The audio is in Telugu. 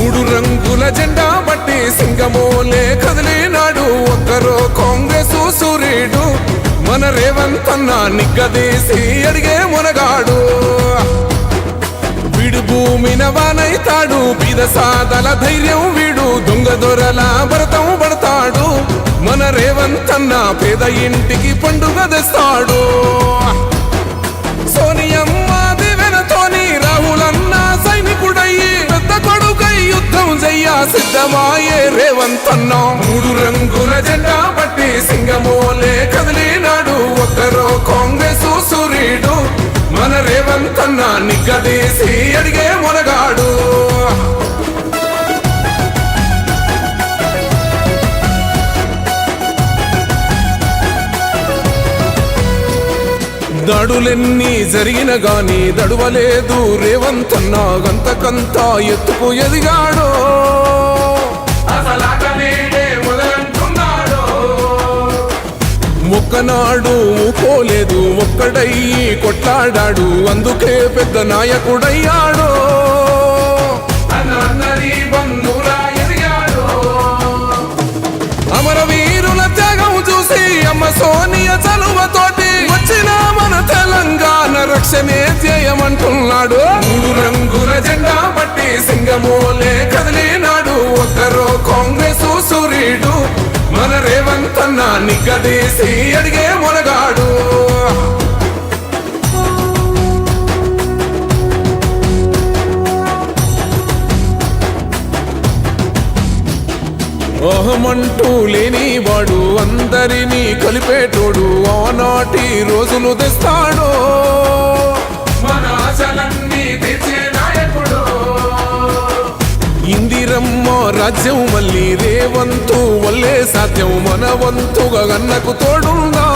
మూడు రంగుల జెండా బట్టి సింగమోలే కదిలినాడు ఒక్కరో కాంగ్రెస్ సూర్యుడు మన రేవంత్ అన్న నిగ్గదీసి అడిగే మునగాడు వీడు భూమిన వానైతాడు బీద సాదల ధైర్యం వీడు దొంగ దొరల భరతం పడతాడు మన రేవంత్ అన్న పేద ఇంటికి పండుగ తెస్తాడు సోనియమ్మ దివెనతోని రాహులన్న సైనికుడయ్యి పెద్ద కొడుకై యుద్ధం చెయ్య సిద్ధమాయే రేవంత్ అన్న మూడు రంగుల జెండా బట్టి సింగమోలే కదిలినాడు ఒక్కరో కాంగ్రెస్ సూర్యుడు మన రేవంత్ అన్న నిగ్గదీసి అడిగే మునగాడు దాడులెన్ని జరిగిన గాని దడువలేదు రేవంత్ అన్న గంతకంతా ఎత్తుకు ఎదిగాడో ఒక్కనాడు పోలేదు ఒక్కడయ్యి కొట్లాడాడు అందుకే పెద్ద నాయకుడయ్యాడో అమరవీరుల త్యాగం చూసి అమ్మ సోనియ చలువతోటి వచ్చిన మన తెలంగాణ రక్షణే చేయమంటున్నాడు మూడు రంగుల జెండా బట్టి సింగమోలే కదిలినాడు ఒక్కరో కాంగ్రెస్ సూర్యుడు మన రేవంత్ అన్న నిగ్గదీసి అడిగే మునగాడు అహమంటూ లేనివాడు అందరినీ కలిపేటోడు ఆనాటి రోజులు తెస్తాడు మన ఆశలన్నీ తెచ్చే నాయకుడు ఇందిరమ్మ రాజ్యం మళ్ళీ రేవంతు వల్లే సాధ్యం మన వంతుగా గన్నకు తోడుందా